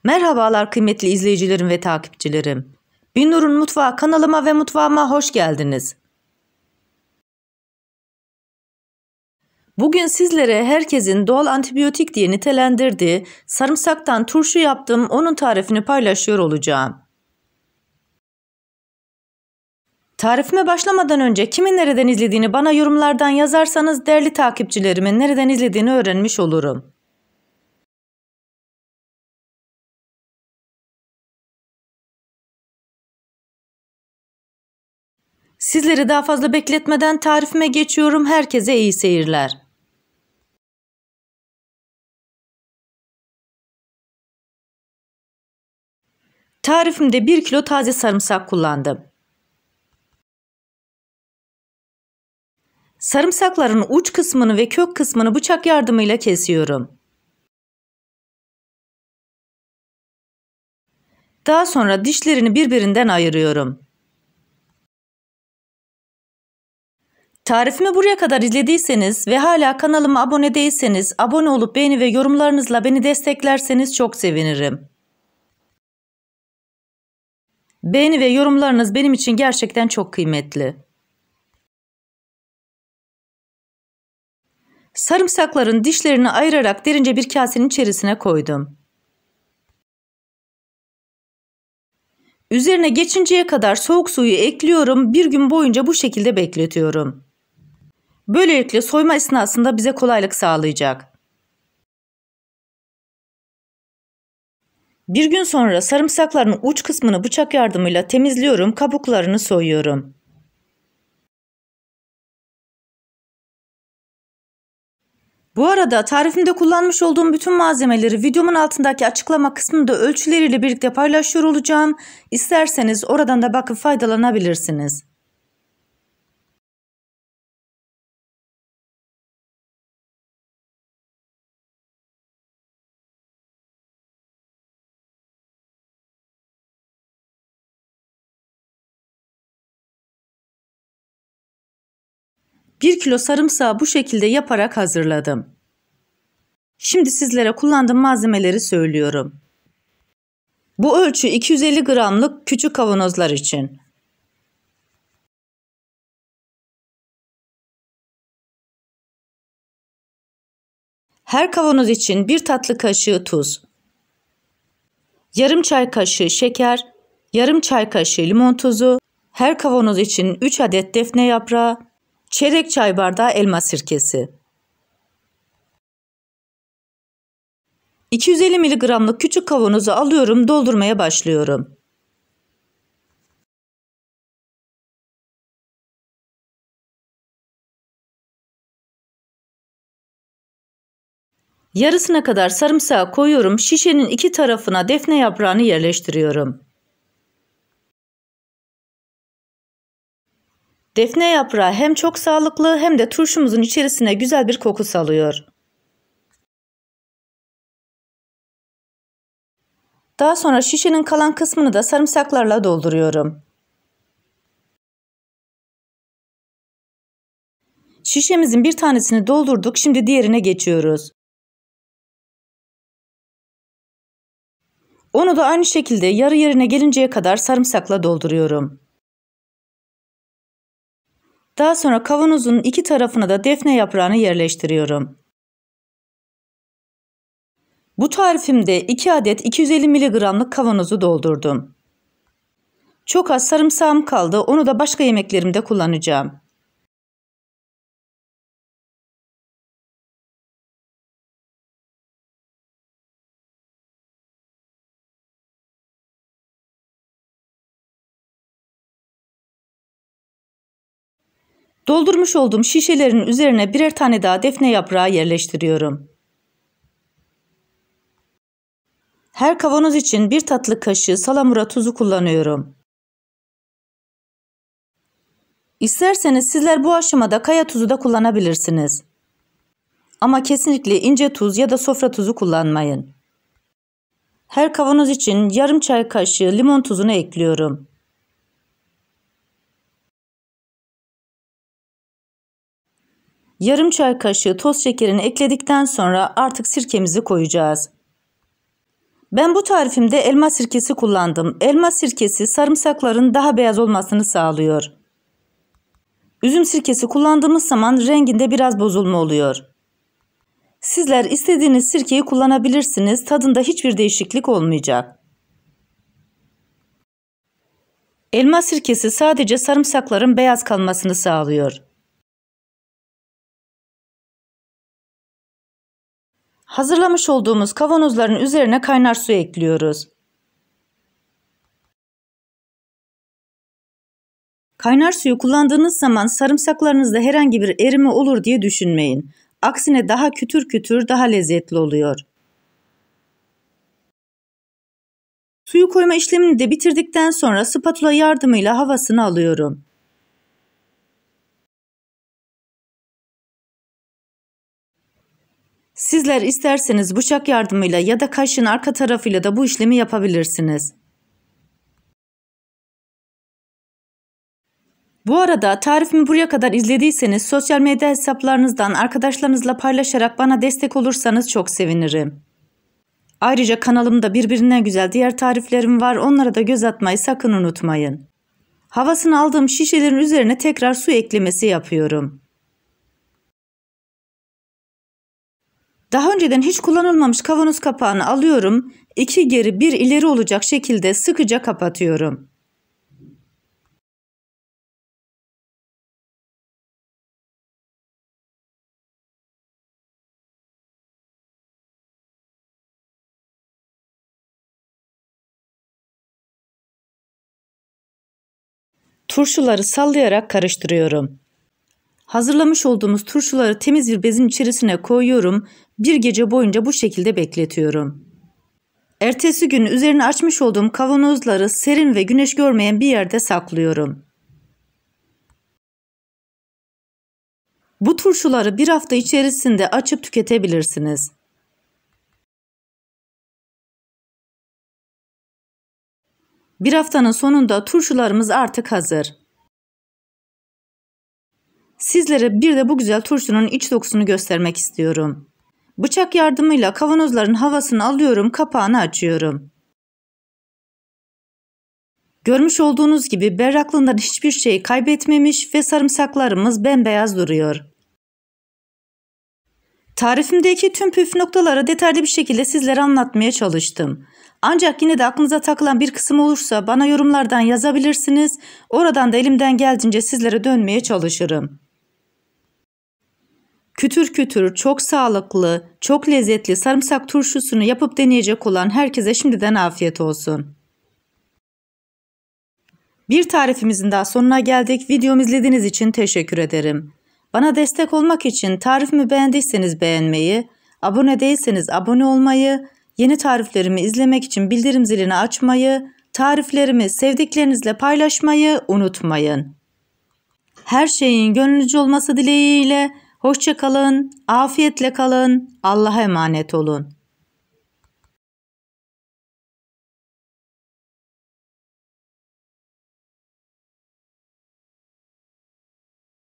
Merhabalar kıymetli izleyicilerim ve takipçilerim. Binnur'un Mutfağı kanalıma ve mutfağıma hoş geldiniz. Bugün sizlere herkesin doğal antibiyotik diye nitelendirdiği sarımsaktan turşu yaptım, onun tarifini paylaşıyor olacağım. Tarifime başlamadan önce kimin nereden izlediğini bana yorumlardan yazarsanız değerli takipçilerimin nereden izlediğini öğrenmiş olurum. Sizleri daha fazla bekletmeden tarifime geçiyorum. Herkese iyi seyirler. Tarifimde 1 kilo taze sarımsak kullandım. Sarımsakların uç kısmını ve kök kısmını bıçak yardımıyla kesiyorum. Daha sonra dişlerini birbirinden ayırıyorum. Tarifimi buraya kadar izlediyseniz ve hala kanalıma abone değilseniz abone olup beğeni ve yorumlarınızla beni desteklerseniz çok sevinirim. Beğeni ve yorumlarınız benim için gerçekten çok kıymetli. Sarımsakların dişlerini ayırarak derince bir kasenin içerisine koydum. Üzerine geçinceye kadar soğuk suyu ekliyorum. Bir gün boyunca bu şekilde bekletiyorum. Böylelikle soyma esnasında bize kolaylık sağlayacak. Bir gün sonra sarımsakların uç kısmını bıçak yardımıyla temizliyorum, kabuklarını soyuyorum. Bu arada tarifimde kullanmış olduğum bütün malzemeleri videomun altındaki açıklama kısmında ölçüleriyle birlikte paylaşıyor olacağım. İsterseniz oradan da bakıp faydalanabilirsiniz. Bir kilo sarımsağı bu şekilde yaparak hazırladım. Şimdi sizlere kullandığım malzemeleri söylüyorum. Bu ölçü 250 gramlık küçük kavanozlar için. Her kavanoz için 1 tatlı kaşığı tuz, yarım çay kaşığı şeker, yarım çay kaşığı limon tuzu, her kavanoz için 3 adet defne yaprağı, çeyrek çay bardağı elma sirkesi. 250 miligramlık küçük kavanozu alıyorum, doldurmaya başlıyorum. Yarısına kadar sarımsağı koyuyorum, şişenin iki tarafına defne yaprağını yerleştiriyorum. Defne yaprağı hem çok sağlıklı hem de turşumuzun içerisine güzel bir koku salıyor. Daha sonra şişenin kalan kısmını da sarımsaklarla dolduruyorum. Şişemizin bir tanesini doldurduk, şimdi diğerine geçiyoruz. Onu da aynı şekilde yarı yerine gelinceye kadar sarımsakla dolduruyorum. Daha sonra kavanozun iki tarafına da defne yaprağını yerleştiriyorum. Bu tarifimde 2 adet 250 miligramlık kavanozu doldurdum. Çok az sarımsağım kaldı, onu da başka yemeklerimde kullanacağım. Doldurmuş olduğum şişelerin üzerine birer tane daha defne yaprağı yerleştiriyorum. Her kavanoz için 1 tatlı kaşığı salamura tuzu kullanıyorum. İsterseniz sizler bu aşamada kaya tuzu da kullanabilirsiniz. Ama kesinlikle ince tuz ya da sofra tuzu kullanmayın. Her kavanoz için yarım çay kaşığı limon tuzunu ekliyorum. Yarım çay kaşığı toz şekerini ekledikten sonra artık sirkemizi koyacağız. Ben bu tarifimde elma sirkesi kullandım. Elma sirkesi sarımsakların daha beyaz olmasını sağlıyor. Üzüm sirkesi kullandığımız zaman renginde biraz bozulma oluyor. Sizler istediğiniz sirkeyi kullanabilirsiniz. Tadında hiçbir değişiklik olmayacak. Elma sirkesi sadece sarımsakların beyaz kalmasını sağlıyor. Hazırlamış olduğumuz kavanozların üzerine kaynar su ekliyoruz. Kaynar suyu kullandığınız zaman sarımsaklarınızda herhangi bir erime olur diye düşünmeyin. Aksine daha kütür kütür, daha lezzetli oluyor. Suyu koyma işlemini de bitirdikten sonra spatula yardımıyla havasını alıyorum. Sizler isterseniz bıçak yardımıyla ya da kaşığın arka tarafıyla da bu işlemi yapabilirsiniz. Bu arada tarifimi buraya kadar izlediyseniz sosyal medya hesaplarınızdan arkadaşlarınızla paylaşarak bana destek olursanız çok sevinirim. Ayrıca kanalımda birbirinden güzel diğer tariflerim var. Onlara da göz atmayı sakın unutmayın. Havasını aldığım şişelerin üzerine tekrar su eklemesi yapıyorum. Daha önceden hiç kullanılmamış kavanoz kapağını alıyorum. 2 geri 1 ileri olacak şekilde sıkıca kapatıyorum. Turşuları sallayarak karıştırıyorum. Hazırlamış olduğumuz turşuları temiz bir bezin içerisine koyuyorum. Bir gece boyunca bu şekilde bekletiyorum. Ertesi gün üzerine açmış olduğum kavanozları serin ve güneş görmeyen bir yerde saklıyorum. Bu turşuları bir hafta içerisinde açıp tüketebilirsiniz. Bir haftanın sonunda turşularımız artık hazır. Sizlere bir de bu güzel turşunun iç dokusunu göstermek istiyorum. Bıçak yardımıyla kavanozların havasını alıyorum, kapağını açıyorum. Görmüş olduğunuz gibi berraklığından hiçbir şey kaybetmemiş ve sarımsaklarımız bembeyaz duruyor. Tarifimdeki tüm püf noktaları detaylı bir şekilde sizlere anlatmaya çalıştım. Ancak yine de aklınıza takılan bir kısım olursa bana yorumlardan yazabilirsiniz. Oradan da elimden geldiğince sizlere dönmeye çalışırım. Kütür kütür, çok sağlıklı, çok lezzetli sarımsak turşusunu yapıp deneyecek olan herkese şimdiden afiyet olsun. Bir tarifimizin daha sonuna geldik. Videomu izlediğiniz için teşekkür ederim. Bana destek olmak için tarifimi beğendiyseniz beğenmeyi, abone değilseniz abone olmayı, yeni tariflerimi izlemek için bildirim zilini açmayı, tariflerimi sevdiklerinizle paylaşmayı unutmayın. Her şeyin gönlünüzce olması dileğiyle, hoşça kalın, afiyetle kalın, Allah'a emanet olun.